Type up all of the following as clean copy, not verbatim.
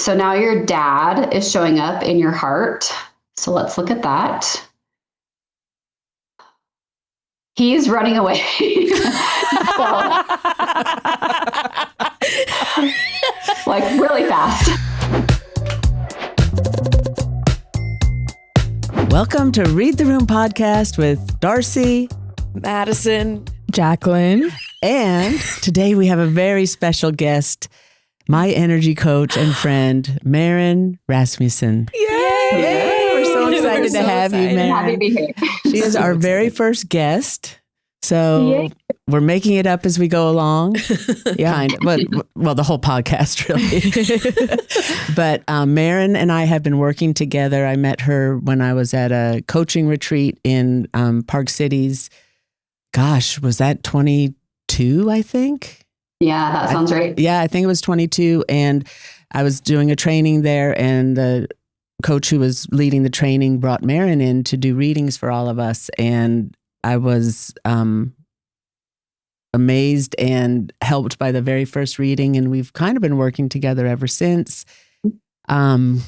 So now your dad is showing up in your heart. So let's look at that. He's running away. Like really fast. Welcome to Read the Room podcast with Darcy, Madison, Jacqueline. And today we have a very special guest, my energy coach and friend, Maren Rasmussen. Yay! We're so excited to have you, Maren. Happy to be here. She is our very first guest. So we're making it up as we go along. Yeah. Kind of. Well, the whole podcast, really. But Maren and I have been working together. I met her when I was at a coaching retreat in Park Cities. Gosh, was that 22, I think? Yeah, that sounds right. Yeah, I think it was 22. And I was doing a training there, and the coach who was leading the training brought Maren in to do readings for all of us. And I was amazed and helped by the very first reading, and we've kind of been working together ever since. And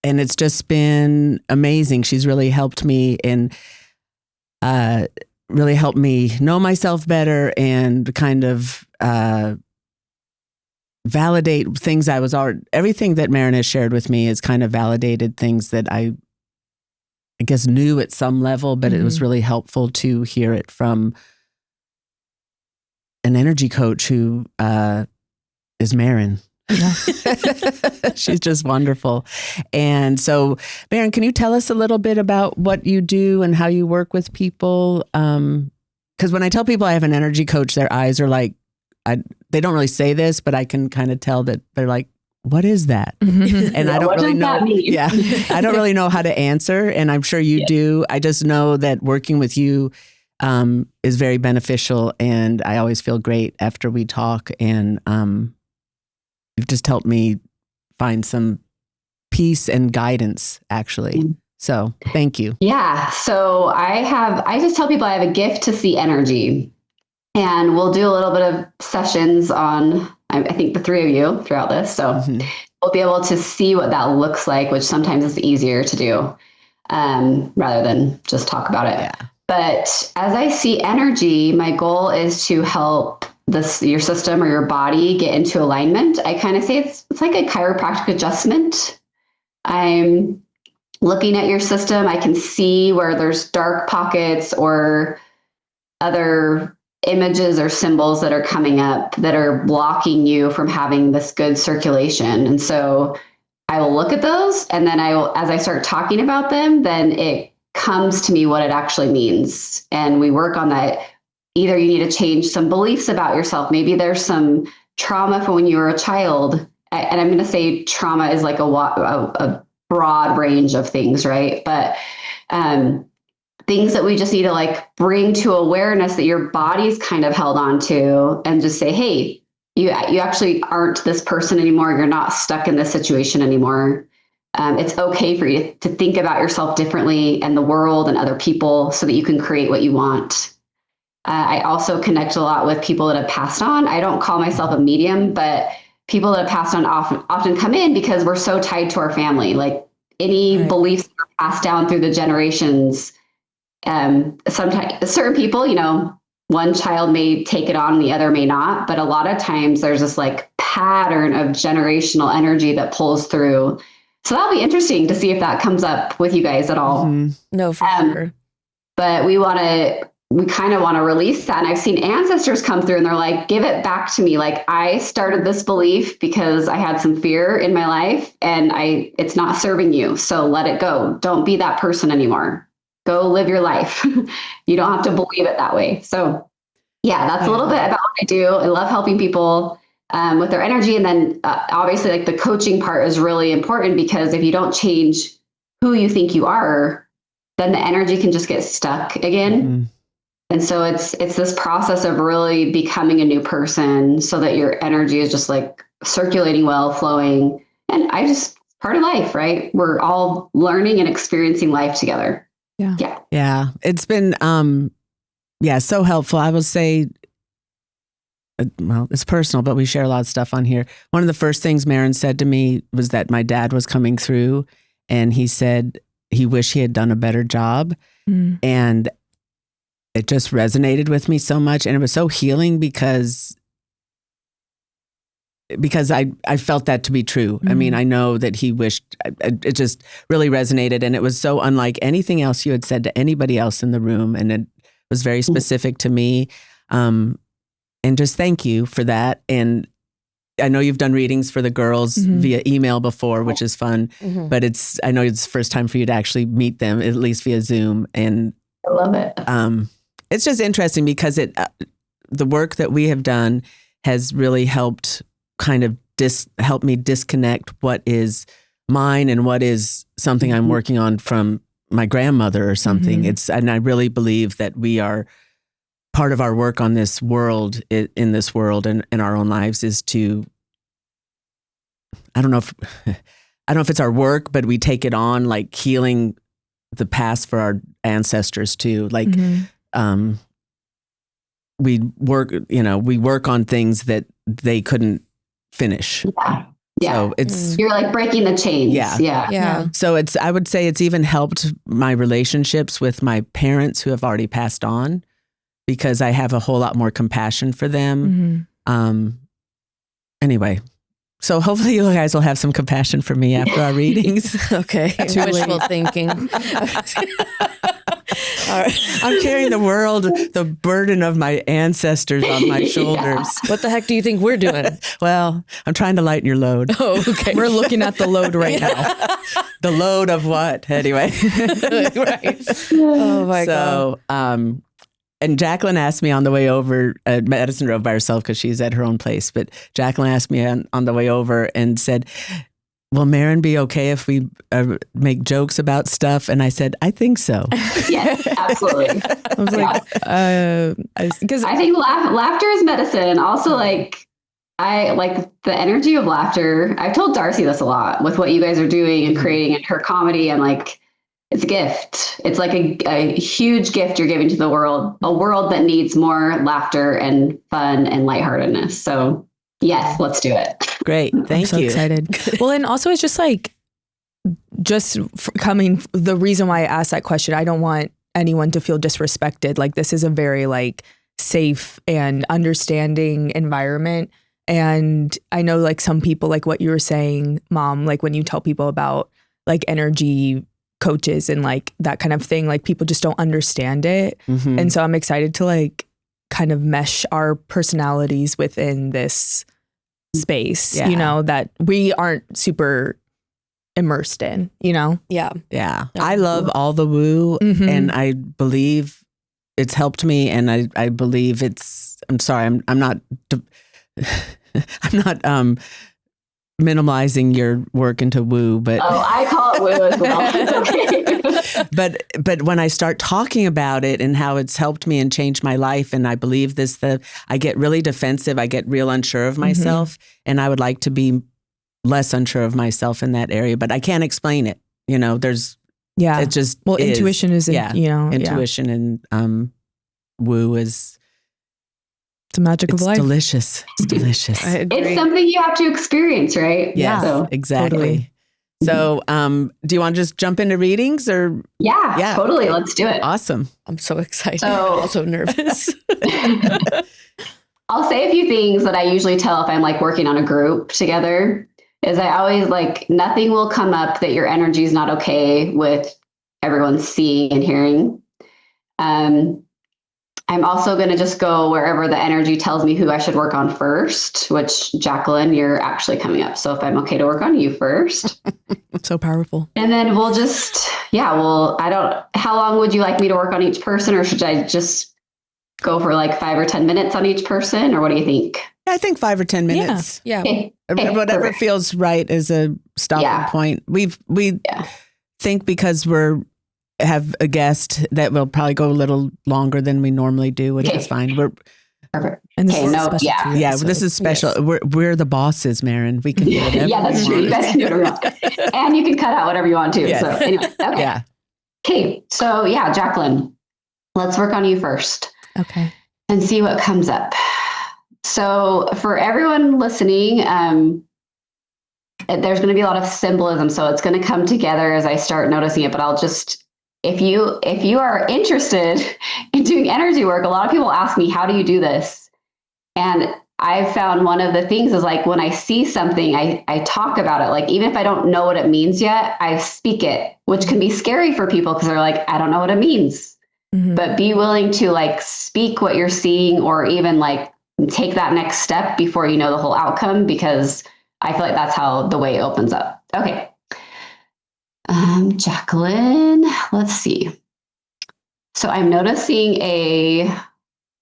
it's just been amazing. She's really helped me and really helped me know myself better and kind of validate things I was already. Everything that Maren has shared with me has kind of validated things that I guess knew at some level, but it was really helpful to hear it from an energy coach who is Maren. Yeah. She's just wonderful. And so, Maren, can you tell us a little bit about what you do and how you work with people? Because when I tell people I have an energy coach, their eyes are like, they don't really say this, but I can kind of tell that they're like, what is that? And I don't really know. Yeah, I don't really know how to answer. And I'm sure you do. I just know that working with you is very beneficial. And I always feel great after we talk. And you've just helped me find some peace and guidance, actually. So thank you. Yeah. So I just tell people I have a gift to see energy. And we'll do a little bit of sessions on, I think, the three of you throughout this. So we'll be able to see what that looks like, which sometimes is easier to do rather than just talk about it. Yeah. But as I see energy, my goal is to help your system or your body get into alignment. I kind of say it's like a chiropractic adjustment. I'm looking at your system. I can see where there's dark pockets or other images or symbols that are coming up that are blocking you from having this good circulation. And so I will look at those, and then as I start talking about them, then it comes to me what it actually means. And we work on that. Either you need to change some beliefs about yourself. Maybe there's some trauma from when you were a child. And I'm going to say trauma is like a broad range of things, right? But things that we just need to like bring to awareness that your body's kind of held on to, and just say, hey, you actually aren't this person anymore. You're not stuck in this situation anymore. It's okay for you to think about yourself differently and the world and other people so that you can create what you want. I also connect a lot with people that have passed on. I don't call myself a medium, but people that have passed on often come in because we're so tied to our family. Like any beliefs that are passed down through the generations. Sometimes certain people, one child may take it on and the other may not, but a lot of times there's this like pattern of generational energy that pulls through. So that'll be interesting to see if that comes up with you guys at all. No, for sure. But we kind of want to release that. And I've seen ancestors come through and they're like, give it back to me. Like I started this belief because I had some fear in my life and it's not serving you. So let it go. Don't be that person anymore. Go live your life. You don't have to believe it that way. So yeah, that's a little bit about what I do. I love helping people with their energy. And then obviously like the coaching part is really important, because if you don't change who you think you are, then the energy can just get stuck again. And so it's this process of really becoming a new person so that your energy is just like circulating well, flowing. And part of life, right? We're all learning and experiencing life together. Yeah. It's been, so helpful. I will say well, it's personal, but we share a lot of stuff on here. One of the first things Maren said to me was that my dad was coming through, and he said he wished he had done a better job. And it just resonated with me so much. And it was so healing because I felt that to be true. I mean, I know that he wished, it just really resonated. And it was so unlike anything else you had said to anybody else in the room. And it was very specific to me. And just thank you for that. And I know you've done readings for the girls via email before, which is fun, but I know it's the first time for you to actually meet them, at least via Zoom. And I love it. It's just interesting because the work that we have done has really helped kind of help me disconnect what is mine and what is something I'm working on from my grandmother or something. And I really believe that we are part of our work on this world, in this world and in our own lives, is to, I don't know if it's our work, but we take it on, like healing the past for our ancestors too. Like, we work on things that they couldn't finish. Yeah. So you're like breaking the chains. Yeah. So I would say it's even helped my relationships with my parents who have already passed on, because I have a whole lot more compassion for them. Anyway, so hopefully you guys will have some compassion for me after our readings. Okay. Wishful thinking. All right. I'm carrying the burden of my ancestors on my shoulders. What the heck do you think we're doing? Well, I'm trying to lighten your load. Oh, okay. We're looking at the load right now. The load of what? Anyway. Right. Oh my God. So, and Jacqueline asked me on the way over, Madison drove by herself because she's at her own place, but Jacqueline asked me on the way over and said, will Maren be okay if we make jokes about stuff? And I said, I think so. Yes, absolutely. I was like, because I think laughter is medicine. And also I like the energy of laughter. I've told Darcy this a lot with what you guys are doing and creating and her comedy. And like, it's a gift. It's like a huge gift you're giving to the world, a world that needs more laughter and fun and lightheartedness. So yes, let's do it. Great. Thank I'm so you. excited. Well, and also it's just like, the reason why I asked that question, I don't want anyone to feel disrespected. Like, this is a very like safe and understanding environment. And I know like some people, like what you were saying, Mom, like when you tell people about like energy coaches and like that kind of thing, like people just don't understand it. And so I'm excited to like kind of mesh our personalities within this space, you know, that we aren't super immersed in, you know? Yeah. I love all the woo, and I believe it's helped me, and I believe I'm sorry, I'm not minimalizing your work into woo, but I call it woo as well. Okay. but when I start talking about it and how it's helped me and changed my life, and I believe this, I get really defensive. I get real unsure of myself, and I would like to be less unsure of myself in that area, but I can't explain it. You know, it just intuition is intuition and woo is. It's the magic of life. Delicious. It's delicious. It's something you have to experience, right? Yes, So, exactly. Totally. So, do you want to just jump into readings or? Yeah, totally. Let's do it. Awesome. I'm so excited. So- I'm also nervous. I'll say a few things that I usually tell if I'm like working on a group together is I always like, nothing will come up that your energy is not okay with everyone seeing and hearing. I'm also going to just go wherever the energy tells me who I should work on first, which Jacqueline, you're actually coming up. So if I'm okay to work on you first. So powerful. And then we'll just, how long would you like me to work on each person, or should I just go for like 5 or 10 minutes on each person, or what do you think? I think 5 or 10 minutes. Yeah. Okay. Whatever Perfect. feels right is a stopping point. We think because have a guest that will probably go a little longer than we normally do, which is fine. Perfect. And this Okay, is no, special yeah. to you, Yeah, so- this is special. Yes. We're the bosses, Maren. We can do whatever. Yeah, that's true. You guys can do whatever you want. And you can cut out whatever you want too. Yes. So anyway, okay. Yeah. Okay. So yeah, Jacqueline, let's work on you first Okay. and see what comes up. So for everyone listening, there's going to be a lot of symbolism. So it's going to come together as I start noticing it, but I'll just, if you are interested in doing energy work, a lot of people ask me, how do you do this? And I've found one of the things is like, when I see something, I talk about it. Like, even if I don't know what it means yet, I speak it, which can be scary for people because they're like, I don't know what it means. Mm-hmm. But be willing to like speak what you're seeing, or even like take that next step before you know the whole outcome, because I feel like that's how the way opens up. Okay. Jacqueline, let's see. So I'm noticing a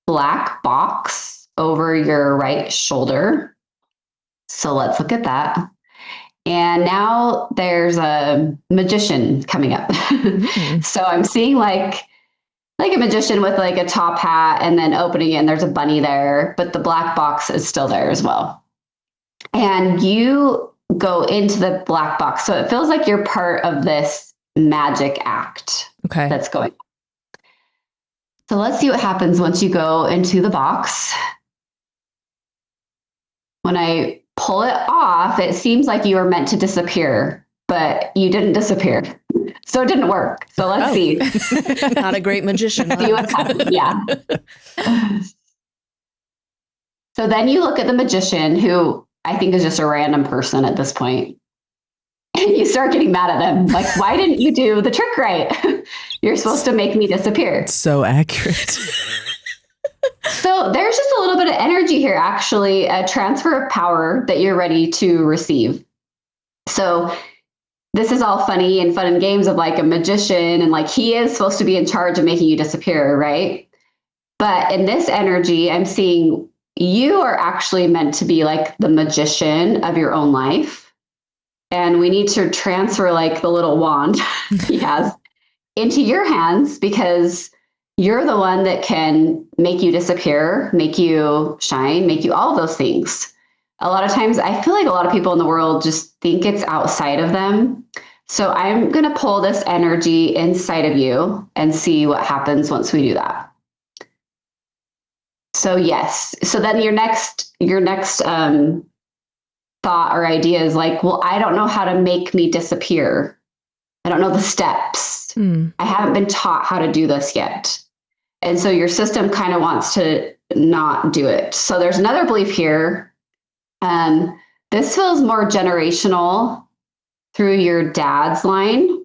black box over your right shoulder. So let's look at that. And now there's a magician coming up. Mm-hmm. So I'm seeing like a magician with like a top hat, and then opening it and there's a bunny there, but the black box is still there as well. And you go into the black box. So it feels like you're part of this magic act that's going on. So let's see what happens once you go into the box. When I pull it off, it seems like you were meant to disappear, but you didn't disappear. So it didn't work. So let's see. Not a great magician. Yeah. So then you look at the magician, who I think is just a random person at this point, and you start getting mad at them. Like, why didn't you do the trick right? You're supposed to make me disappear. So accurate. So there's just a little bit of energy here, actually, a transfer of power that you're ready to receive. So this is all funny and fun and games of like a magician, and like he is supposed to be in charge of making you disappear, right? But in this energy, I'm seeing you are actually meant to be like the magician of your own life. And we need to transfer like the little wand he has into your hands, because you're the one that can make you disappear, make you shine, make you all of those things. A lot of times I feel like a lot of people in the world just think it's outside of them. So I'm going to pull this energy inside of you and see what happens once we do that. So yes. So then your next thought or idea is like, well, I don't know how to make me disappear. I don't know the steps. I haven't been taught how to do this yet. And so your system kind of wants to not do it. So there's another belief here. This feels more generational through your dad's line.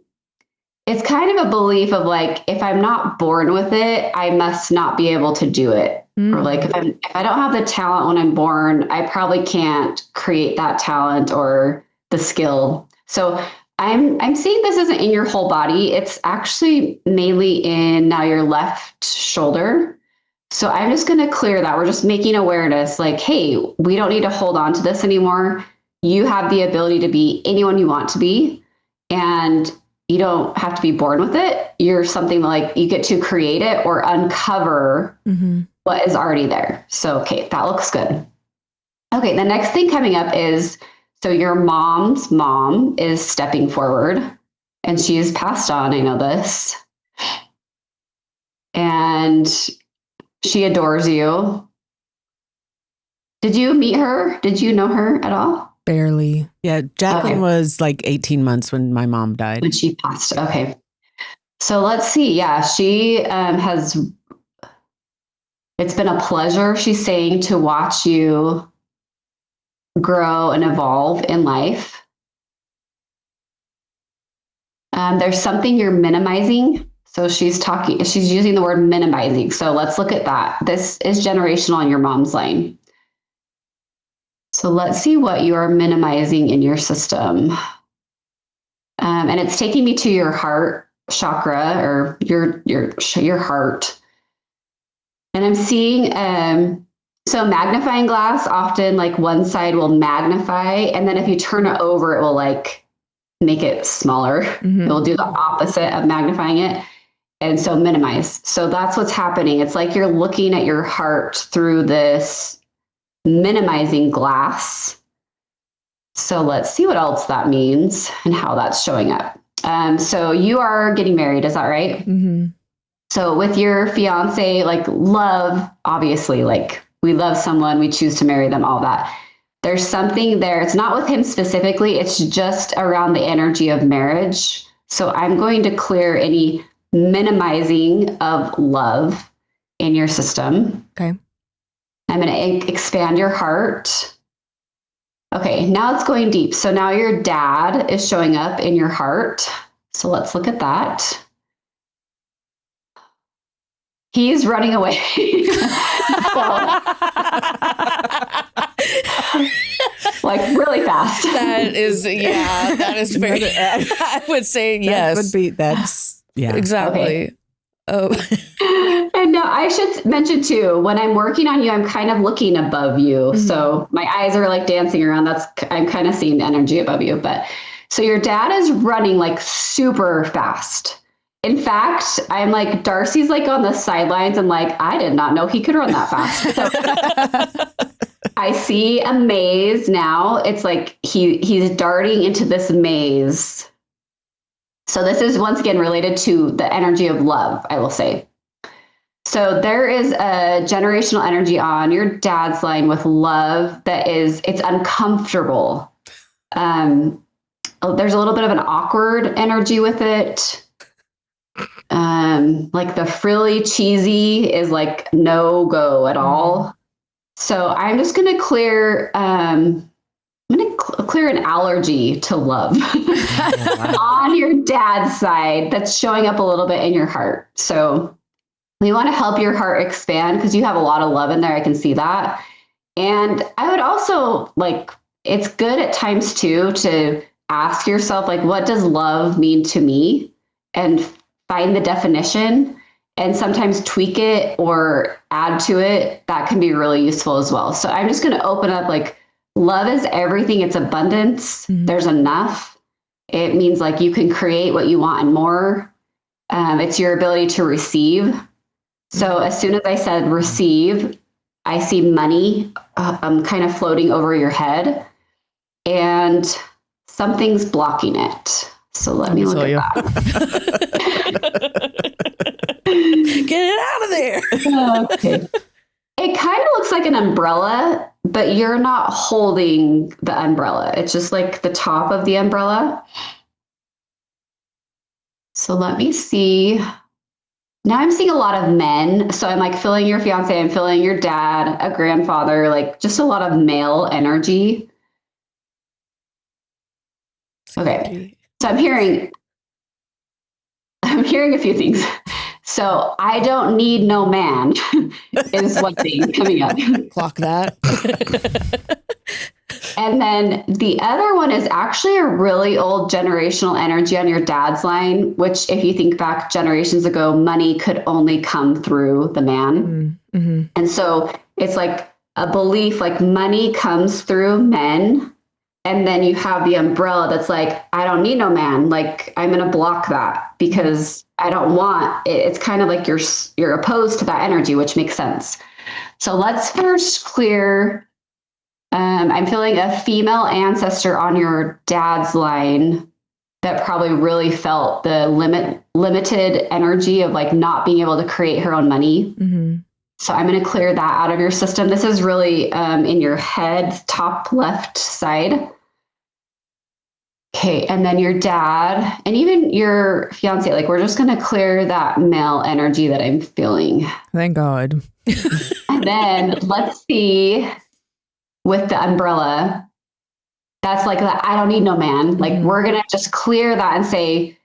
It's kind of a belief of like, if I'm not born with it, I must not be able to do it. Or like, if I don't have the talent when I'm born, I probably can't create that talent or the skill. So I'm seeing this isn't in your whole body. It's actually mainly in now your left shoulder. So I'm just going to clear that. We're just making awareness like, hey, we don't need to hold on to this anymore. You have the ability to be anyone you want to be, and you don't have to be born with it. You're something like you get to create it or uncover what is already there. So, okay, that looks good. Okay, the next thing coming up is, so your mom's mom is stepping forward, and she is passed on. I know this. And she adores you. Did you meet her? Did you know her at all? Barely. Yeah, Jacqueline was like 18 months when my mom died. When she passed. Okay. So let's see. Yeah, she has, it's been a pleasure, she's saying, to watch you grow and evolve in life. There's something you're minimizing. So she's using the word minimizing. So let's look at that. This is generational on your mom's line. So let's see what you are minimizing in your system. And it's taking me to your heart chakra, or your heart. And I'm seeing, so magnifying glass, often like one side will magnify, and then if you turn it over, it will like make it smaller. It will do the opposite of magnifying it. And so minimize. So that's what's happening. It's like you're looking at your heart through this minimizing glass. So let's see what else that means and how that's showing up. So you are getting married, is that right? So with your fiance, like love, obviously, like we love someone, we choose to marry them, all that. There's something there. It's not with him specifically. It's just around the energy of marriage. So I'm going to clear any minimizing of love in your system. Okay. I'm going to expand your heart. Okay, now it's going deep. So now your dad is showing up in your heart. So let's look at that. He's running away. Like really fast. That is very, I would say yes. That's Exactly. Okay. Oh, And now I should mention too, when I'm working on you, I'm kind of looking above you. Mm-hmm. So my eyes are like dancing around. I'm kind of seeing the energy above you. But so your dad is running like super fast. In fact, I'm like, Darcy's like on the sidelines. I'm like, I did not know he could run that fast. So I see a maze now. It's like he's darting into this maze. So this is once again related to the energy of love, I will say. So there is a generational energy on your dad's line with love it's uncomfortable. There's a little bit of an awkward energy with it. Like the frilly cheesy is like no go at all. So I'm just going to clear, clear an allergy to love on your dad's side that's showing up a little bit in your heart. So we want to help your heart expand because you have a lot of love in there. I can see that. And I would also it's good at times too to ask yourself, like, what does love mean to me? And find the definition and sometimes tweak it or add to it. That can be really useful as well. So I'm just going to open up love is everything. It's abundance. Mm-hmm. There's enough. It means you can create what you want and more. It's your ability to receive. So as soon as I said receive, I see money kind of floating over your head and something's blocking it. So let me look at that. Get it out of there. Okay. It kind of looks like an umbrella, but you're not holding the umbrella. It's just like the top of the umbrella. So let me see. Now I'm seeing a lot of men. So I'm feeling your fiance, I'm feeling your dad, a grandfather, just a lot of male energy. Okay. So I'm hearing a few things. So I don't need no man is one thing coming up. Clock that. And then the other one is actually a really old generational energy on your dad's line, which if you think back generations ago, money could only come through the man. Mm-hmm. And so it's a belief money comes through men. And then you have the umbrella that's I don't need no man. I'm going to block that because I don't want it. It's kind of you're opposed to that energy, which makes sense. So let's first clear. I'm feeling a female ancestor on your dad's line that probably really felt the limited energy of not being able to create her own money. Mm-hmm. So I'm going to clear that out of your system. This is really in your head, top left side. Okay, and then your dad and even your fiance, we're just going to clear that male energy that I'm feeling. Thank God. And then let's see with the umbrella. That's that I don't need no man. Mm-hmm. We're going to just clear that and say,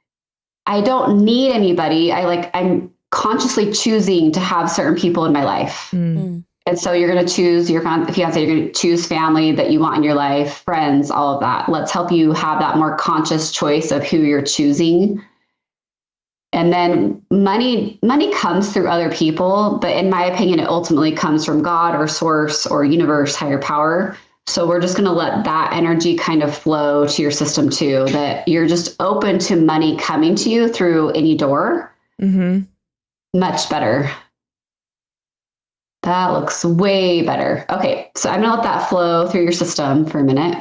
I don't need anybody. I'm consciously choosing to have certain people in my life. Mm. And so you're going to choose your fiance, you're going to choose family that you want in your life, friends, all of that. Let's help you have that more conscious choice of who you're choosing. And then money comes through other people, but in my opinion, it ultimately comes from God or source or universe, higher power. So we're just going to let that energy kind of flow to your system too, that you're just open to money coming to you through any door. Mm-hmm. Much better. That looks way better. Okay, so I'm going to let that flow through your system for a minute.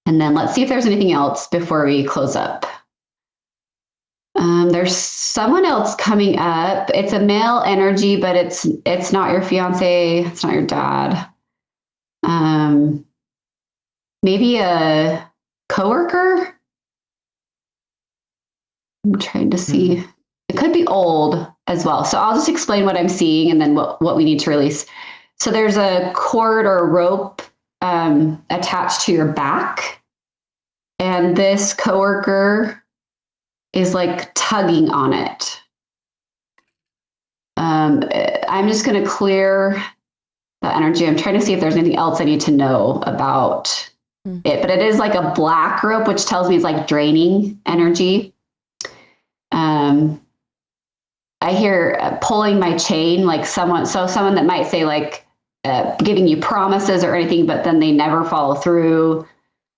And then let's see if there's anything else before we close up. There's someone else coming up. It's a male energy, but it's not your fiance. It's not your dad. Maybe a coworker. I'm trying to see. It could be old as well. So I'll just explain what I'm seeing and then what we need to release. So there's a cord or rope attached to your back. And this coworker is like tugging on it. I'm just going to clear the energy. I'm trying to see if there's anything else I need to know about it. But it is like a black rope, which tells me it's like draining energy. I hear pulling my chain, like someone that might say like giving you promises or anything, but then they never follow through.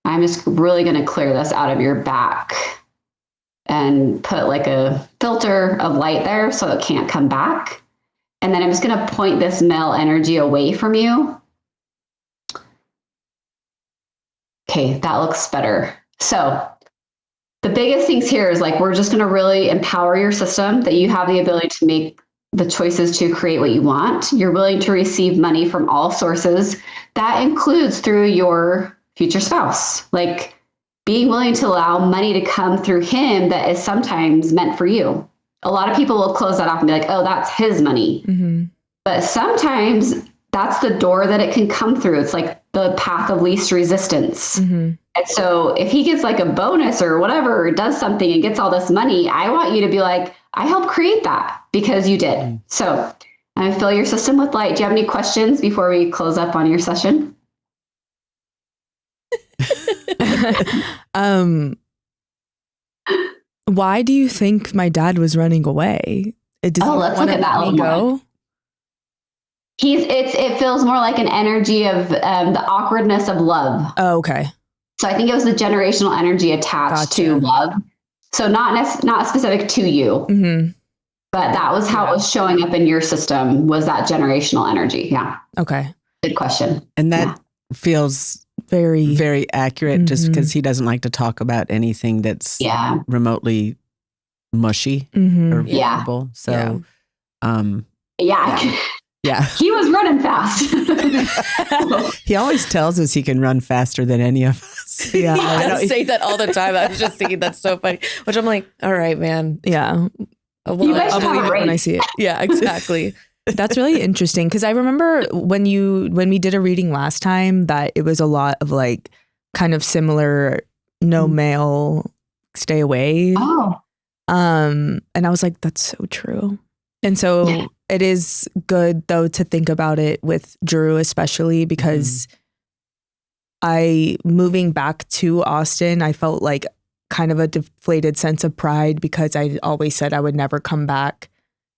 I'm just really going to clear this out of your back and put like a filter of light there so it can't come back. And then I'm just going to point this male energy away from you. Okay, that looks better. So the biggest things here is like, we're just going to really empower your system that you have the ability to make the choices to create what you want. You're willing to receive money from all sources. That includes through your future spouse, like being willing to allow money to come through him that is sometimes meant for you. A lot of people will close that off and be like, oh, that's his money. Mm-hmm. But sometimes that's the door that it can come through. It's like the path of least resistance. Mm-hmm. And so if he gets like a bonus or whatever, or does something and gets all this money, I want you to be like, I helped create that because you did. Mm-hmm. So I fill your system with light. Do you have any questions before we close up on your session? Why do you think my dad was running away? Let's look at that a little more. It feels more like an energy of the awkwardness of love. Oh, okay. So I think it was the generational energy attached to love. So not specific to you, mm-hmm. but that was how it was showing up in your system, was that generational energy. Yeah. Okay. Good question. And that feels very, very accurate, just because he doesn't like to talk about anything that's remotely mushy or vulnerable. So, yeah. He was running fast. He always tells us he can run faster than any of us. Yeah, I does say that all the time. I was just thinking that's so funny. Which I'm like, all right, man. Yeah. I'll believe it when I see it. Yeah, exactly. That's really interesting, because I remember when we did a reading last time that it was a lot of like kind of similar no mail, stay away. Oh. And I was like, that's so true. And so it is good though to think about it with Drew, especially because moving back to Austin, I felt like kind of a deflated sense of pride because I always said I would never come back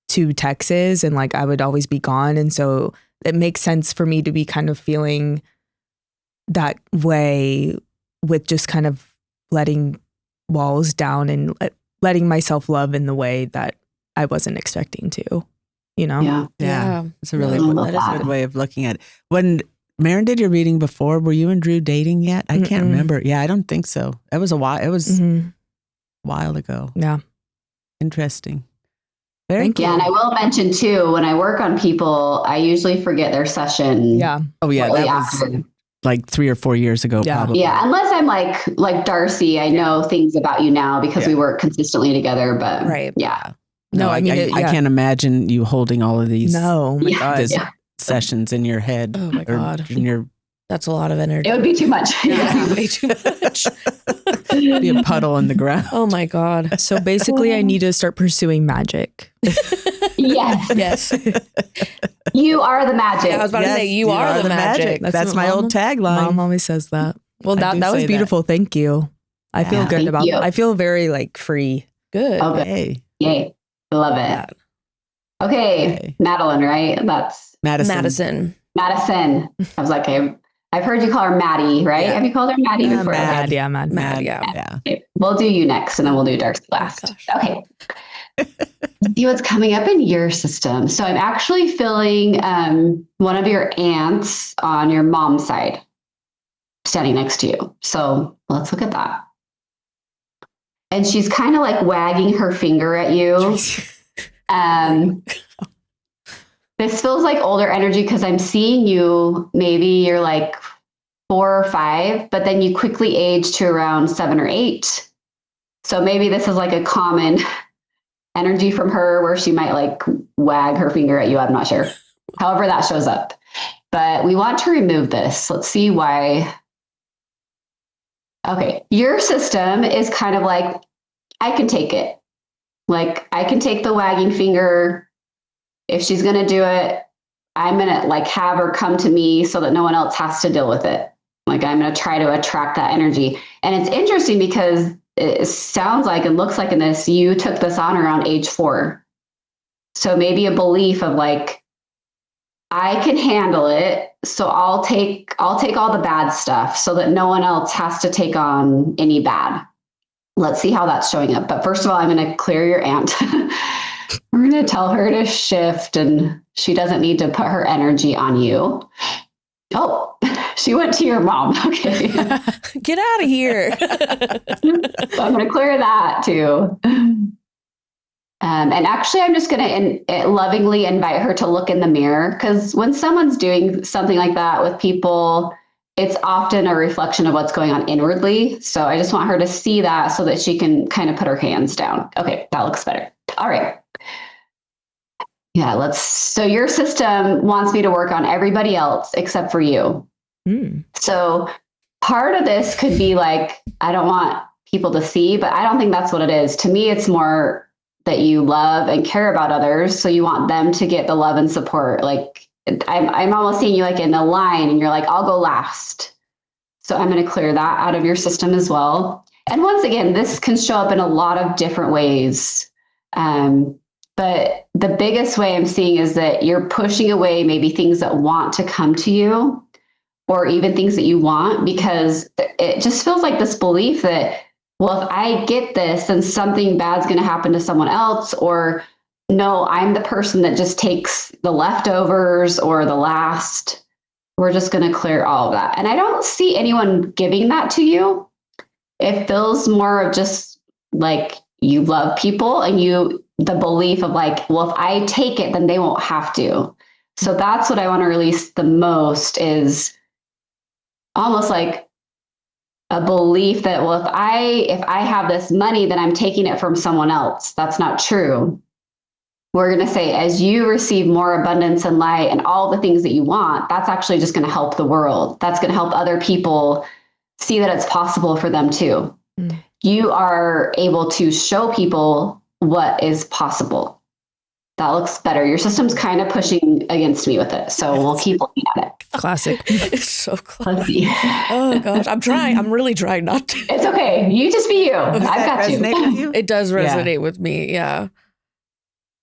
to Texas and like I would always be gone. And so it makes sense for me to be kind of feeling that way with just kind of letting walls down and letting myself love in the way that I wasn't expecting to, you know? Yeah. It's a really good way of looking at it. When Maren did your reading before, were you and Drew dating yet? I can't remember. Yeah, I don't think so. It was a while. It was a while ago. Yeah. Interesting. Thank you. And I will mention too, when I work on people, I usually forget their session. Yeah. Oh yeah. That was like 3 or 4 years ago. Probably. Yeah. Unless I'm like Darcy, I know things about you now because we work consistently together, but yeah. No, I mean, I can't imagine you holding all of these sessions in your head. Oh my God. That's a lot of energy. It would be too much. Yeah, way too much. Be a puddle in the ground. Oh my God. So basically I need to start pursuing magic. Yes. You are the magic. Yeah, I was about to say, you are the magic. That's my old tagline. Mom always says that. Well, that was beautiful. Thank you. I feel good about it. I feel very like free. Good. Okay. Yay. Love it. Okay. Madeline, right? That's Madison. I was like, I've heard you call her Maddie, right? Have you called her Maddie before? Mad. Okay. We'll do you next and then we'll do Darcy last. Okay. See what's coming up in your system. So I'm actually feeling one of your aunts on your mom's side standing next to you. So let's look at that. and she's kind of like wagging her finger at you. This feels like older energy because I'm seeing you, maybe you're like 4 or 5, but then you quickly age to around 7 or 8. So maybe this is like a common energy from her where she might like wag her finger at you. I'm not sure. However that shows up. But we want to remove this. Let's see why. Okay. Your system is kind of like, I can take it. Like I can take the wagging finger. If she's going to do it, I'm going to like have her come to me so that no one else has to deal with it. Like I'm going to try to attract that energy. And it's interesting because it sounds like and looks like in this, you took this on around age 4. So maybe a belief of like, I can handle it. So I'll take all the bad stuff so that no one else has to take on any bad. Let's see how that's showing up. But first of all, I'm going to clear your aunt. We're going to tell her to shift and she doesn't need to put her energy on you. Oh, she went to your mom. Okay. Get out of here. So I'm going to clear that too. And actually, I'm just going to lovingly invite her to look in the mirror because when someone's doing something like that with people, it's often a reflection of what's going on inwardly. So I just want her to see that so that she can kind of put her hands down. Okay, that looks better. All right. Yeah, so your system wants me to work on everybody else except for you. So part of this could be like, I don't want people to see, but I don't think that's what it is. To me, it's more that you love and care about others. So you want them to get the love and support. Like I'm almost seeing you like in a line and you're like, I'll go last. So I'm going to clear that out of your system as well. And once again, this can show up in a lot of different ways. But the biggest way I'm seeing is that you're pushing away maybe things that want to come to you or even things that you want, because it just feels like this belief that, well, if I get this, then something bad's going to happen to someone else, or no, I'm the person that just takes the leftovers or the last. We're just going to clear all of that. And I don't see anyone giving that to you. It feels more of just like you love people and the belief of like, well, if I take it, then they won't have to. So that's what I want to release the most, is almost like a belief that, well, if I have this money, then I'm taking it from someone else. That's not true. We're going to say, as you receive more abundance and light and all the things that you want, that's actually just going to help the world. That's going to help other people see that it's possible for them too. You are able to show people what is possible. That looks better. Your system's kind of pushing against me with it. So we'll keep looking at it. Classic. It's so close. Let's see. Oh gosh, I'm trying. I'm really trying not to. It's okay. You just be you. I've got you. It does resonate with me. Yeah.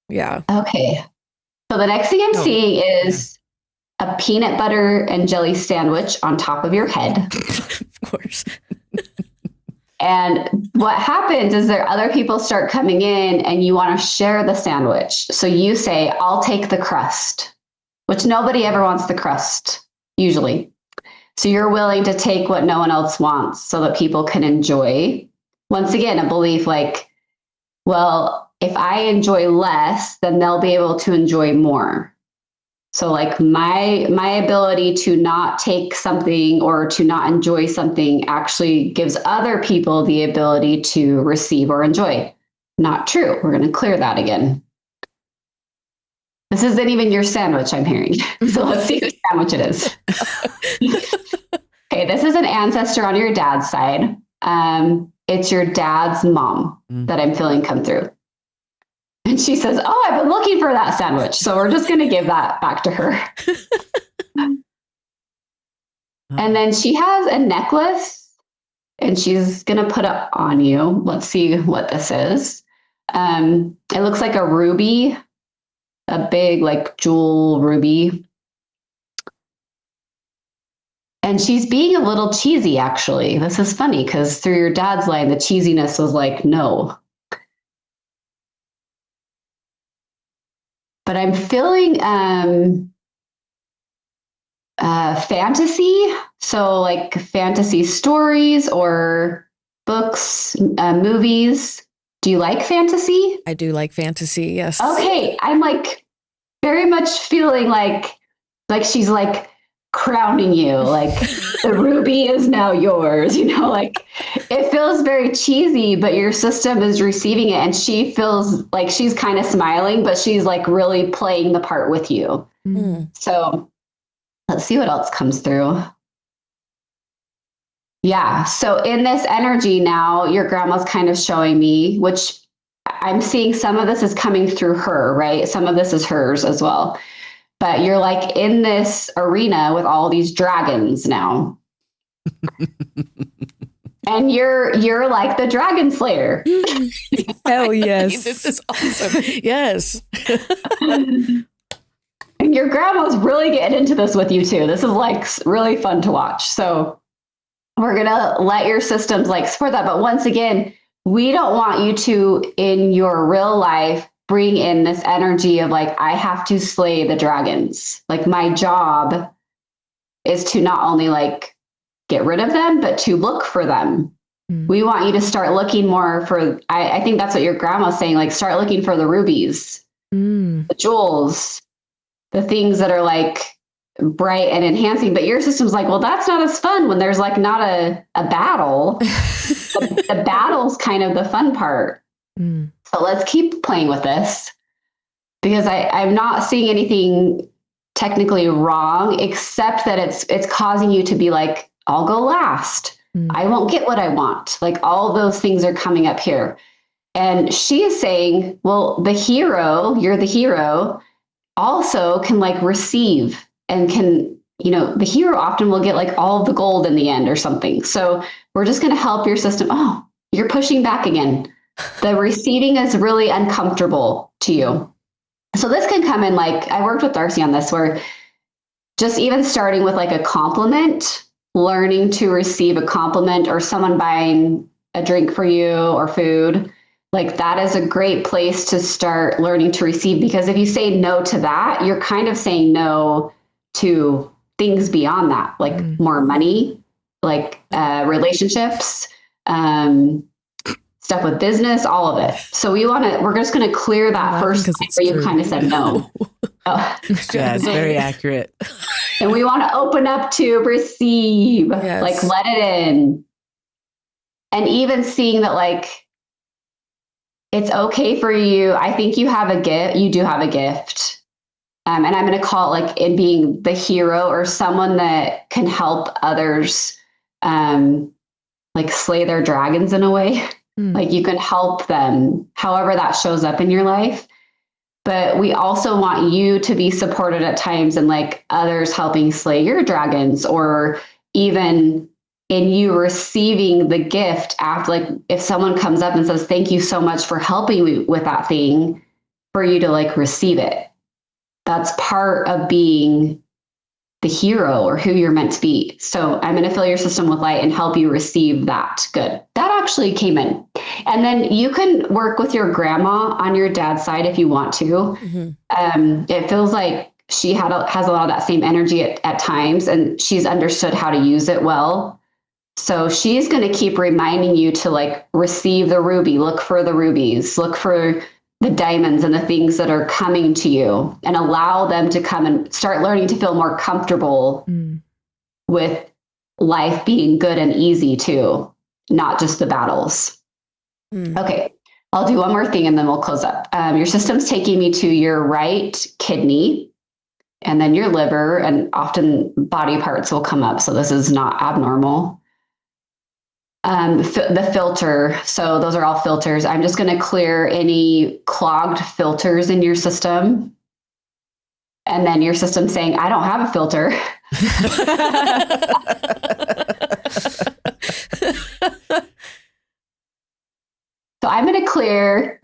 Yeah. Okay. So the next thing I'm seeing is a peanut butter and jelly sandwich on top of your head. Of course. And what happens is that other people start coming in and you want to share the sandwich. So you say, I'll take the crust, which nobody ever wants the crust, usually. So you're willing to take what no one else wants so that people can enjoy. Once again, a belief like, well, if I enjoy less, then they'll be able to enjoy more. So like my ability to not take something or to not enjoy something actually gives other people the ability to receive or enjoy. Not true. We're going to clear that again. This isn't even your sandwich, I'm hearing. So let's see whose sandwich it is. Okay, this is an ancestor on your dad's side. It's your dad's mom that I'm feeling come through. And she says, oh, I've been looking for that sandwich. So we're just going to give that back to her. And then she has a necklace and she's going to put it on you. Let's see what this is. It looks like a ruby, a big like jewel ruby. And she's being a little cheesy, actually. This is funny because through your dad's line, the cheesiness was like, no. But I'm feeling fantasy. So like fantasy stories or books, movies? Do you like fantasy? I do like fantasy. Yes. Okay. I'm like very much feeling like she's like crowning you, like the ruby is now yours, like it feels very cheesy, but your system is receiving it. And she feels like she's kind of smiling, but she's like really playing the part with you. Mm. So let's see what else comes through. Yeah. So in this energy now, your grandma's kind of showing me, which I'm seeing some of this is coming through her, right? Some of this is hers as well. But you're like in this arena with all these dragons now. And you're like the dragon slayer. Hell yes. This is awesome. Yes. And your grandma's really getting into this with you too. This is like really fun to watch. So we're going to let your systems like support that. But once again, we don't want you to, in your real life, bring in this energy of like, I have to slay the dragons. Like my job is to not only like get rid of them, but to look for them. Mm. We want you to start looking more for, I think that's what your grandma's saying, like start looking for the rubies, the jewels, the things that are like bright and enhancing. But your system's like, well, that's not as fun when there's like not a battle. The battle's kind of the fun part. Mm. So let's keep playing with this because I'm not seeing anything technically wrong, except that it's causing you to be like, I'll go last. I won't get what I want. Like all those things are coming up here. And she is saying, well, the hero, you're the hero, also can like receive and can, the hero often will get like all of the gold in the end or something. So we're just going to help your system. Oh, you're pushing back again. The receiving is really uncomfortable to you. So this can come in like, I worked with Darcy on this, where just even starting with like a compliment, learning to receive a compliment or someone buying a drink for you or food, like that is a great place to start learning to receive. Because if you say no to that, you're kind of saying no to things beyond that, like more money, like relationships, stuff with business, all of it. So we're just going to clear that first where you kind of said no. Yeah, it's very accurate. And we want to open up to receive, like let it in. And even seeing that like, it's okay for you. I think you have a gift. You do have a gift. And I'm going to call it like in being the hero or someone that can help others like slay their dragons in a way. Like you can help them however that shows up in your life. But we also want you to be supported at times and like others helping slay your dragons, or even in you receiving the gift after, like if someone comes up and says, thank you so much for helping me with that thing, for you to like receive it. That's part of being the hero or who you're meant to be. So I'm going to fill your system with light and help you receive that. Good. That actually came in. And then you can work with your grandma on your dad's side if you want to. Mm-hmm. It feels like she has a lot of that same energy at times, and she's understood how to use it well. So she's going to keep reminding you to like receive the ruby, look for the rubies, look for the diamonds and the things that are coming to you, and allow them to come and start learning to feel more comfortable with life being good and easy too, not just the battles. Okay, I'll do one more thing and then we'll close up. Your system's taking me to your right kidney and then your liver, and often body parts will come up. So this is not abnormal. The filter. So those are all filters. I'm just going to clear any clogged filters in your system. And then your system saying, I don't have a filter. So I'm going to clear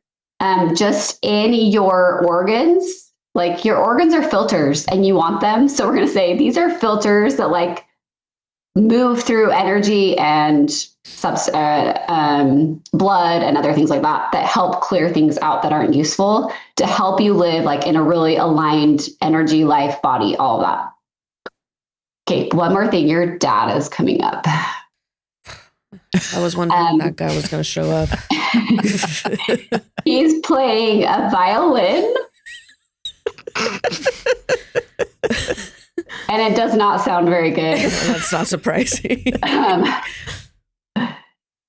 just in your organs. Like your organs are filters and you want them. So we're going to say these are filters that like move through energy and blood and other things like that help clear things out that aren't useful, to help you live like in a really aligned energy, life, body, all of that. Okay, one more thing. Your dad is coming up. I was wondering when that guy was going to show up. He's playing a violin. And it does not sound very good. That's not surprising.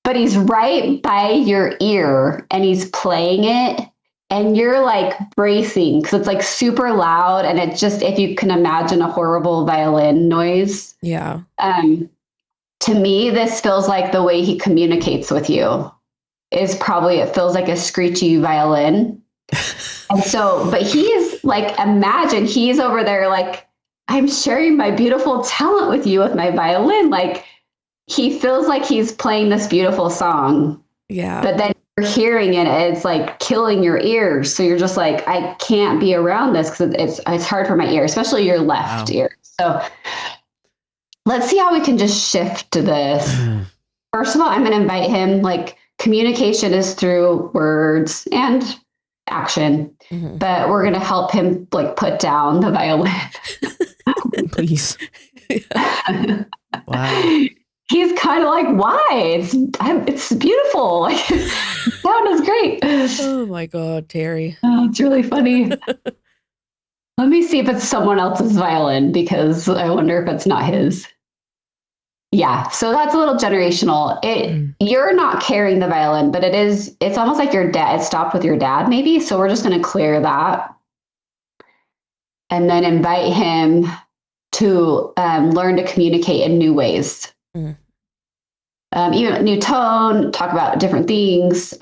But he's right by your ear and he's playing it. And you're like bracing because it's like super loud. And it just, if you can imagine a horrible violin noise. Yeah. To me, this feels like the way he communicates with you is probably, it feels like a screechy violin. And so, but he's like, imagine he's over there like, I'm sharing my beautiful talent with you with my violin. Like he feels like he's playing this beautiful song. Yeah. But then you're hearing it, it's like killing your ears. So you're just like, I can't be around this because it's hard for my ear, especially your left ear. So let's see how we can just shift to this. First of all, I'm going to invite him. Like communication is through words and action, but we're going to help him like put down the violin. Please. Wow. He's kind of like, why? It's beautiful. Like, sound is great. Oh my God, Terry. Oh, it's really funny. Let me see if it's someone else's violin because I wonder if it's not his. Yeah, so that's a little generational. You're not carrying the violin, but it's almost like your dad, it stopped with your dad maybe. So we're just going to clear that and then invite him to learn to communicate in new ways. Even new tone, talk about different things,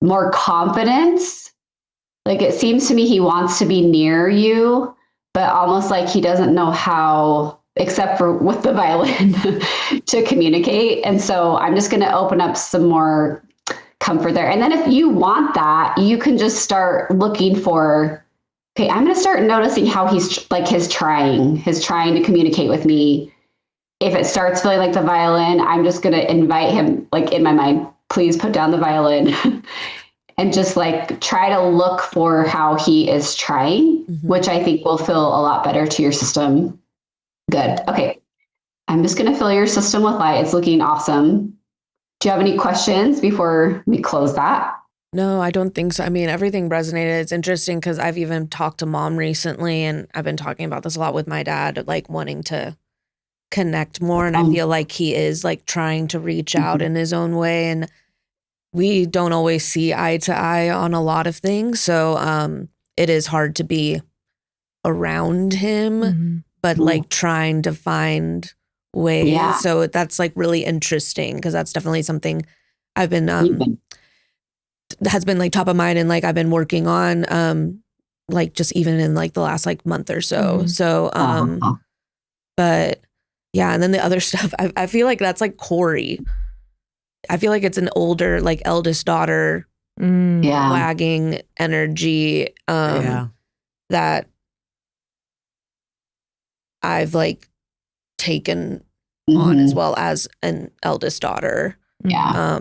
more confidence. Like it seems to me he wants to be near you, but almost like he doesn't know how, except for with the violin, to communicate. And so I'm just going to open up some more comfort there. And then if you want that, you can just start looking for, okay, I'm going to start noticing how he's like his trying to communicate with me. If it starts feeling like the violin, I'm just going to invite him, like in my mind, please put down the violin and just like try to look for how he is trying, which I think will feel a lot better to your system. Good. Okay. I'm just going to fill your system with light. It's looking awesome. Do you have any questions before we close that? No, I don't think so. I mean, everything resonated. It's interesting because I've even talked to Mom recently, and I've been talking about this a lot with my dad, like wanting to connect more. And I feel like he is like trying to reach out in his own way. And we don't always see eye to eye on a lot of things. So it is hard to be around him, but like trying to find ways. Yeah. So that's like really interesting because that's definitely something I've been, has been like top of mind and like I've been working on, like just even in like the last like month or so. So, but yeah. And then the other stuff, I feel like that's like Corey. I feel like it's an older, like eldest daughter, wagging energy, that I've like taken on as well as an eldest daughter. Yeah.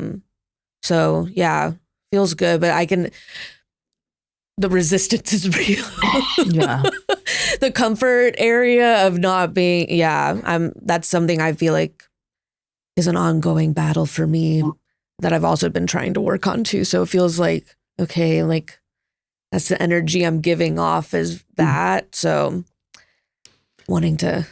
So yeah, feels good, but the resistance is real. Yeah. The comfort area of not being, that's something I feel like is an ongoing battle for me that I've also been trying to work on too. So it feels like, okay, like that's the energy I'm giving off is that. So wanting to,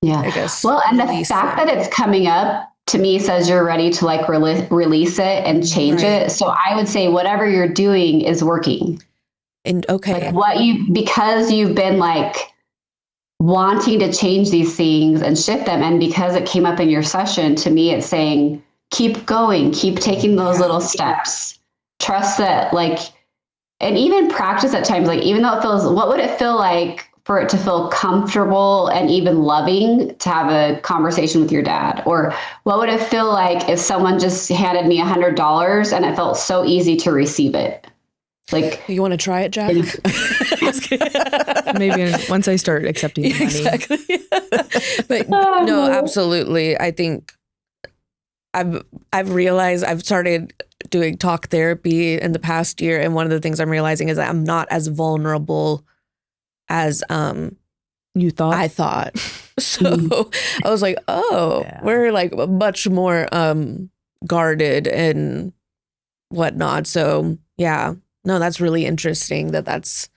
I guess. Well, and the fact that it's coming up to me says you're ready to like release it and change it. So I would say whatever you're doing is working. And okay. Like because you've been like wanting to change these things and shift them. And because it came up in your session, to me, it's saying, keep going, keep taking those little steps. Trust that like, and even practice at times, like, even though it feels, what would it feel like for it to feel comfortable and even loving to have a conversation with your dad? Or what would it feel like if someone just handed me $100 and it felt so easy to receive it? Like, you want to try it, Jack? Maybe once I start accepting money. Exactly. But no, absolutely. I think I've realized I've started doing talk therapy in the past year, and one of the things I'm realizing is that I'm not as vulnerable as You thought? I thought. So I was like, oh, we're like much more guarded and whatnot. So yeah, no, that's really interesting that's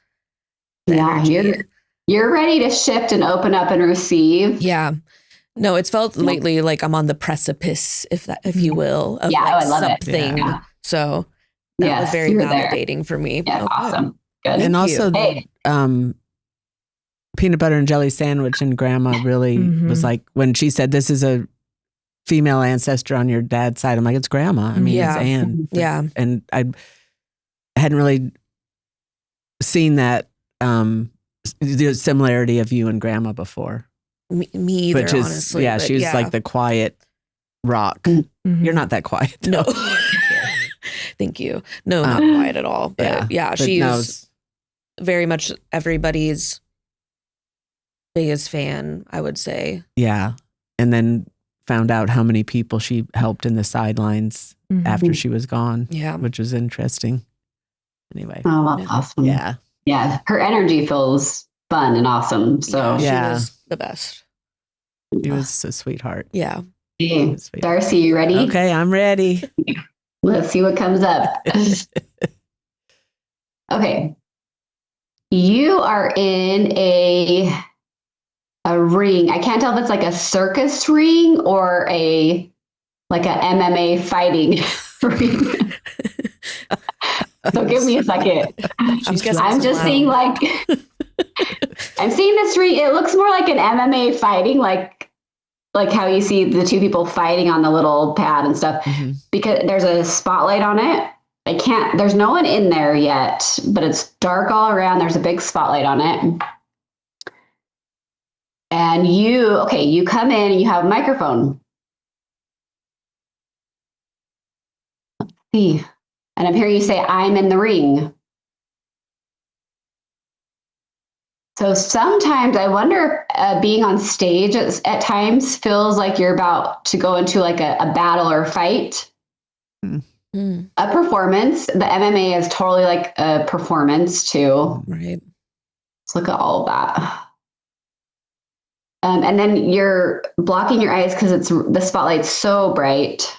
the energy. You're ready to shift and open up and receive. Yeah. No, it's felt lately like I'm on the precipice, if you will, of like I love something. it. Yeah. So that was very validating for me. Yeah, awesome. Good. And also peanut butter and jelly sandwich, and grandma really was like, when she said this is a female ancestor on your dad's side, I'm like, it's grandma. I mean, it's Anne. Yeah. And I hadn't really seen that the similarity of you and grandma before. Me either, which is, honestly. Yeah, she was like the quiet rock. Mm-hmm. You're not that quiet, though. No. Thank you. No, not quiet at all. But she's very much everybody's biggest fan, I would say. Yeah. And then found out how many people she helped in the sidelines after she was gone. Yeah. Which was interesting. Anyway. Oh, that's awesome. Yeah. Yeah. Her energy feels fun and awesome. So she was the best. She was a sweetheart. Yeah. Hey, Darcy, you ready? Okay, I'm ready. Let's see what comes up. Okay. You are in a ring. I can't tell if it's like a circus ring or a MMA fighting ring. So give me a second. I'm just seeing I'm seeing this ring. It looks more like an MMA fighting, like how you see the two people fighting on the little pad and stuff, because there's a spotlight on it. There's no one in there yet, but it's dark all around. There's a big spotlight on it. And you come in and you have a microphone. Let's see. And I'm hearing you say, I'm in the ring. So sometimes I wonder if being on stage at times feels like you're about to go into like a battle or fight. A performance. The MMA is totally like a performance too. Right. Let's look at all of that. And then you're blocking your eyes because the spotlight's so bright.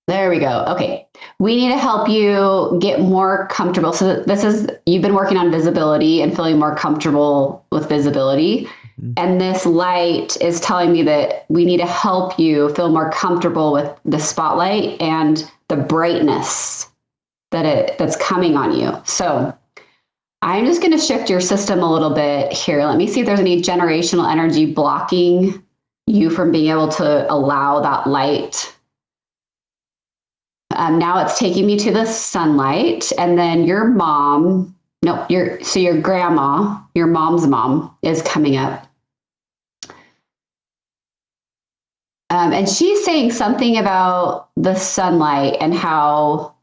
There we go. Okay. We need to help you get more comfortable. So you've been working on visibility and feeling more comfortable with visibility. And this light is telling me that we need to help you feel more comfortable with the spotlight and the brightness that's coming on you. So I'm just going to shift your system a little bit here. Let me see if there's any generational energy blocking you from being able to allow that light. Now it's taking me to the sunlight, and then your grandma, your mom's mom is coming up. And she's saying something about the sunlight and how,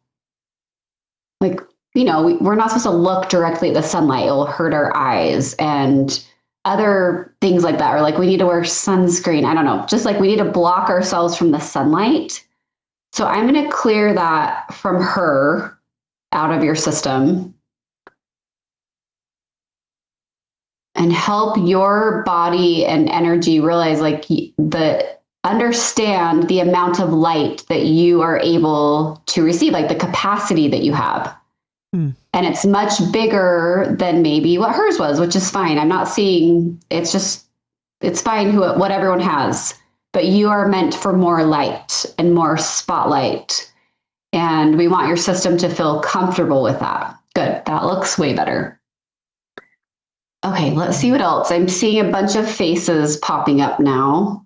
we're not supposed to look directly at the sunlight. It will hurt our eyes and other things like that. Or we need to wear sunscreen. I don't know. Just we need to block ourselves from the sunlight. So I'm going to clear that from her out of your system and help your body and energy realize understand the amount of light that you are able to receive, the capacity that you have. And it's much bigger than maybe what hers was, which is fine. I'm not seeing, it's fine what everyone has. But you are meant for more light and more spotlight. And we want your system to feel comfortable with that. Good. That looks way better. Okay, let's see what else. I'm seeing a bunch of faces popping up now.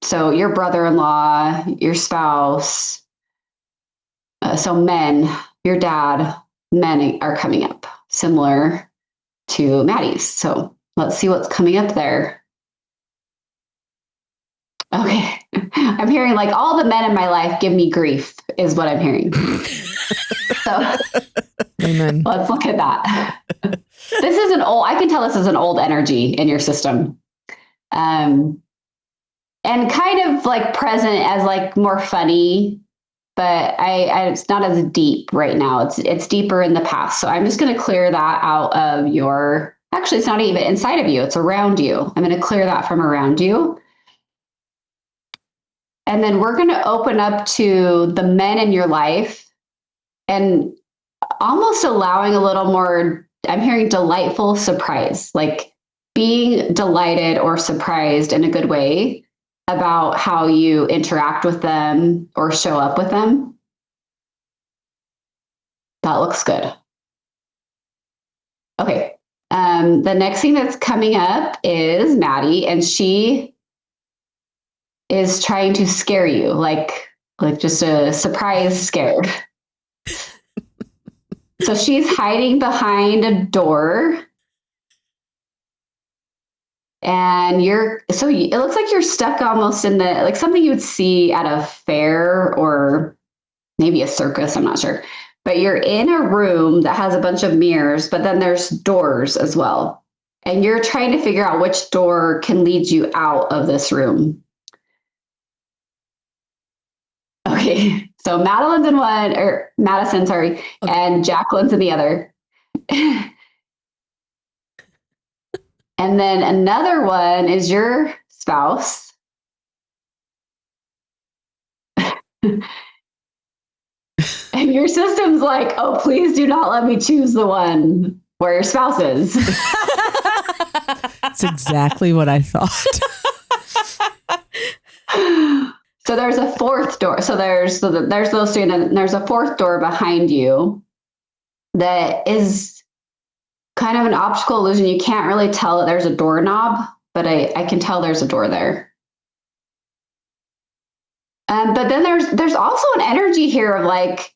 So your brother-in-law, your spouse, so men, your dad, men are coming up, similar to Maddie's. So let's see what's coming up there. Okay. I'm hearing all the men in my life give me grief is what I'm hearing. So Amen. Let's look at that. This is I can tell this is an old energy in your system. And kind of present as more funny, but it's not as deep right now. It's deeper in the past. So I'm just going to clear that out of your Actually, it's not even inside of you. It's around you. I'm going to clear that from around you. And then we're going to open up to the men in your life and almost allowing a little more, I'm hearing delightful surprise, like being delighted or surprised in a good way about how you interact with them or show up with them. That looks good. Okay. The next thing that's coming up is Maddie, and she is trying to scare you, like just a surprise scare. So she's hiding behind a door, and it looks like you're stuck almost in like something you would see at a fair or maybe a circus, I'm not sure. But you're in a room that has a bunch of mirrors, but then there's doors as well. And you're trying to figure out which door can lead you out of this room. Okay, so Madison's in one, okay. And Jacqueline's in the other. And then another one is your spouse. And your system's like, oh, please do not let me choose the one where your spouse is. That's exactly what I thought. So there's a fourth door. So there's those three, and then there's a fourth door behind you that is kind of an optical illusion. You can't really tell that there's a doorknob, but I can tell there's a door there. But then there's also an energy here of like,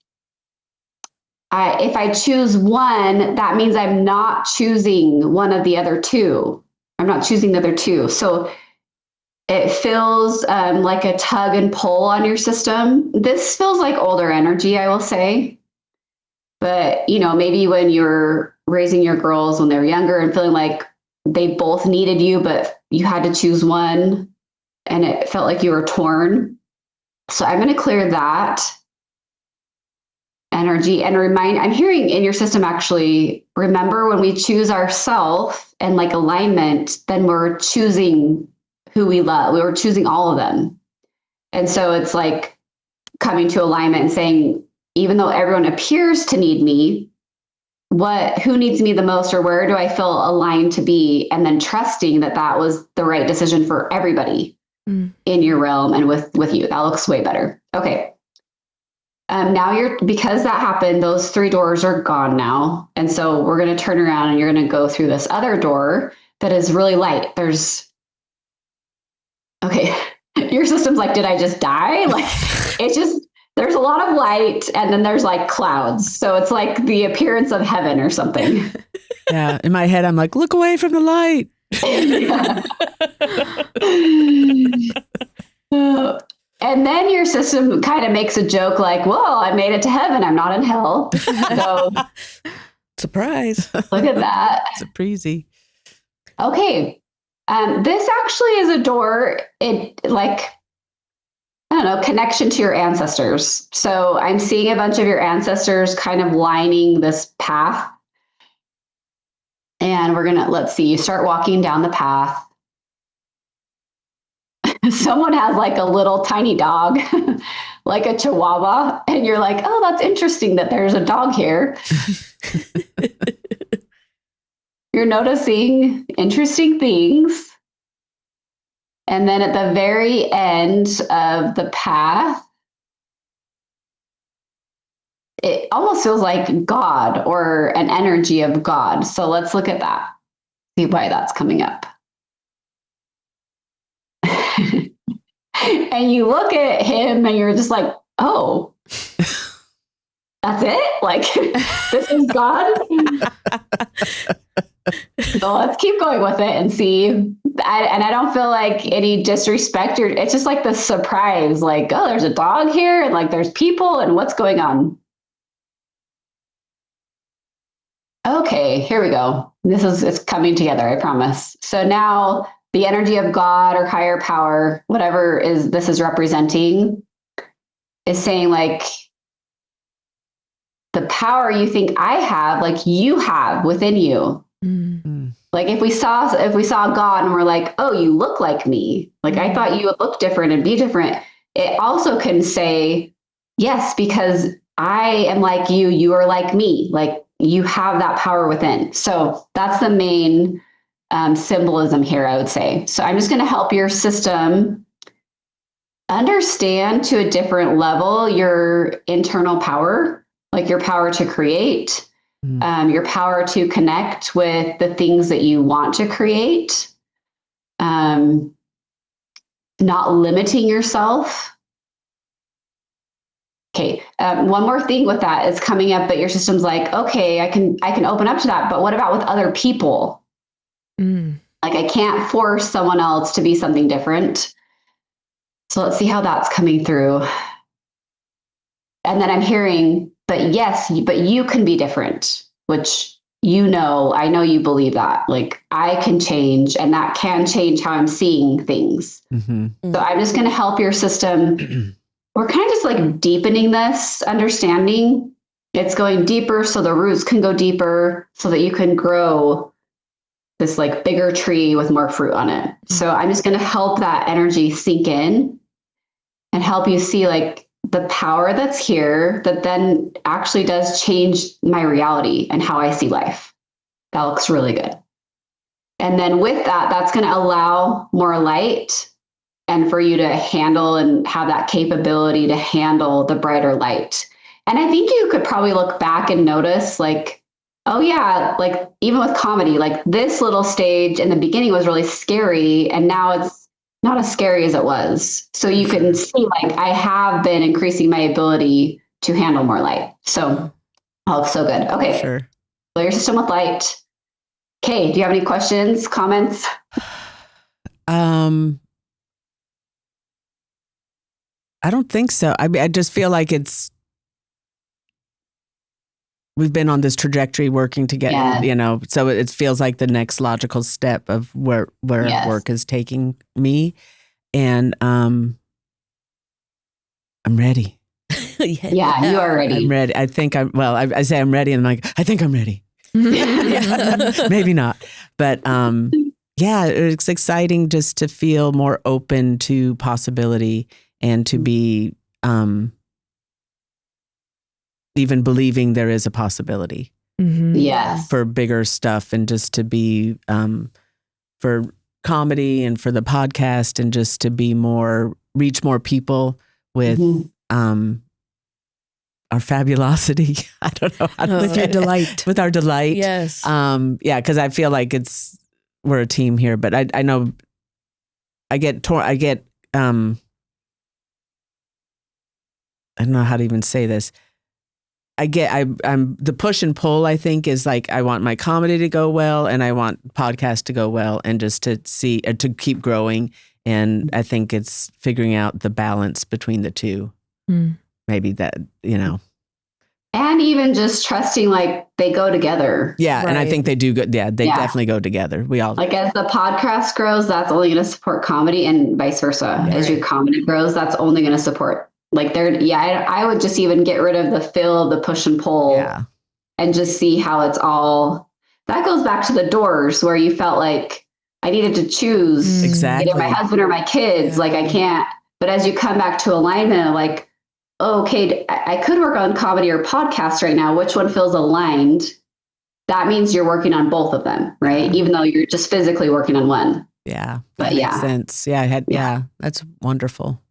if I choose one, that means I'm not choosing one of the other two. I'm not choosing the other two. So it feels like a tug and pull on your system. This feels like older energy, I will say. But, maybe when you're raising your girls when they were younger and feeling like they both needed you, but you had to choose one and it felt like you were torn. So I'm going to clear that energy and I'm hearing in your system, actually, remember when we choose ourself and like alignment, then we're choosing who we love. We were choosing all of them. And so it's like coming to alignment and saying, even though everyone appears to need me, who needs me the most, or where do I feel aligned to be? And then trusting that was the right decision for everybody in your realm and with you. That looks way better. Okay. Now because that happened, those three doors are gone now. And so we're going to turn around and you're going to go through this other door that is really light. Okay. Your system's like, did I just die? Like there's a lot of light and then there's like clouds. So it's like the appearance of heaven or something. Yeah. In my head, I'm like, look away from the light. And then your system kind of makes a joke like, well, I made it to heaven. I'm not in hell. So surprise. Look at that. Surprisey. Okay. This actually is a door. Connection to your ancestors. So I'm seeing a bunch of your ancestors kind of lining this path. And let's see, you start walking down the path. Someone has like a little tiny dog, like a chihuahua. And you're like, oh, that's interesting that there's a dog here. You're noticing interesting things. And then at the very end of the path, it almost feels like God or an energy of God. So let's look at that. See why that's coming up. And you look at him and you're just like, oh, that's it? Like, this is God? So let's keep going with it and see. I don't feel like any disrespect. It's just like the surprise, like, oh, there's a dog here and like there's people and what's going on? Okay, here we go. It's coming together, I promise. So now the energy of God or higher power, whatever this is representing, is saying like, the power you think I have, like you have within you, Like if we saw God and we're like, oh, you look like me. Like I thought you would look different and be different. It also can say, yes, because I am like you, you are like me. Like you have that power within. So that's the main symbolism here, I would say. So I'm just going to help your system understand to a different level your internal power, like your power to create, your power to connect with the things that you want to create, not limiting yourself. Okay. One more thing with that is coming up, but your system's like, okay, I can open up to that, but what about with other people? Like I can't force someone else to be something different. So let's see how that's coming through. And then I'm hearing, but yes, but you can be different, which I know you believe that. Like I can change, and that can change how I'm seeing things. So I'm just going to help your system. We're kind of just like deepening this understanding. It's going deeper so the roots can go deeper so that you can grow this like bigger tree with more fruit on it. So I'm just going to help that energy sink in and help you see like the power that's here that then actually does change my reality and how I see life. That looks really good. And then with that, that's going to allow more light and for you to handle and have that capability to handle the brighter light. And I think you could probably look back and notice like, oh yeah, like even with comedy, like this little stage in the beginning was really scary. And now it's not as scary as it was. So you can see like I have been increasing my ability to handle more light. So so good. Okay. Sure. Fill your system with light. Okay. Do you have any questions, comments? I don't think so. I just feel like we've been on this trajectory working together, so it feels like the next logical step of where work is taking me. And I'm ready. Yeah, you are ready. I'm ready. I think I say I'm ready and I'm like, I think I'm ready. Maybe not. But it's exciting just to feel more open to possibility and to be even believing there is a possibility for bigger stuff, and just to be for comedy and for the podcast, and just to be reach more people with our fabulosity. I don't know how to with your delight. With our delight. Yes. Because I feel like we're a team here, but I know I don't know how to even say this. I'm the push and pull, I think, is like, I want my comedy to go well and I want podcast to go well, and just to keep growing. And I think it's figuring out the balance between the two. Maybe that, And even just trusting like they go together. Yeah. Right. And I think they do go. Yeah, they definitely go together. We all like, as the podcast grows, that's only going to support comedy, and vice versa. As your comedy grows, that's only going to support. Like I would just even get rid of the fill of the push and pull and just see how it's all, that goes back to the doors where you felt like I needed to choose either my husband or my kids. Like I can't, but as you come back to alignment, like, okay, I could work on comedy or podcast right now. Which one feels aligned? That means you're working on both of them, right? Even though you're just physically working on one. Yeah. But makes sense. Yeah. That's wonderful.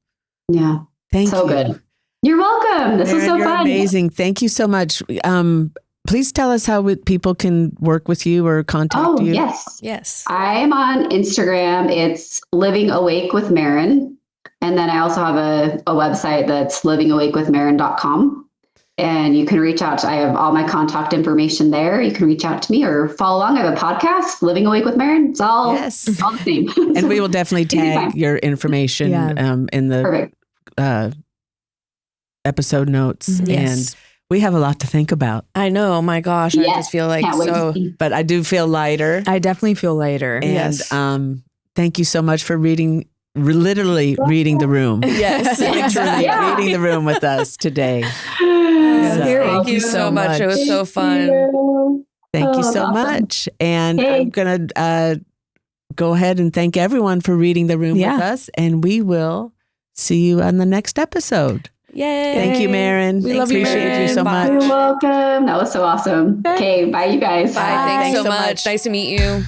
Yeah. Thank you. So good. You're welcome. This was so fun. Amazing. Thank you so much. Please tell us how people can work with you or contact you. Yes. I am on Instagram. It's Living Awake with Maren. And then I also have a website that's livingawakewithmaren.com. And you can reach out. I have all my contact information there. You can reach out to me or follow along. I have a podcast, Living Awake with Maren. It's all the same. And we will definitely tag your information in the episode notes. And we have a lot to think about. I know. Oh my gosh. I just feel like but I do feel lighter. I definitely feel lighter. And thank you so much for literally reading the room. Yes. Literally reading the room with us today. Thank you so much. It was so fun. Thank you so awesome. much. And Hey. I'm going to go ahead and thank everyone for reading the room with us. And we will see you on the next episode. Yay. Thank you, Maren. We love you, Appreciate Maren. you so Bye. much. You're welcome. That was so awesome. Okay, bye, you guys. Bye. Thanks Thanks so so much. much. Nice to meet you.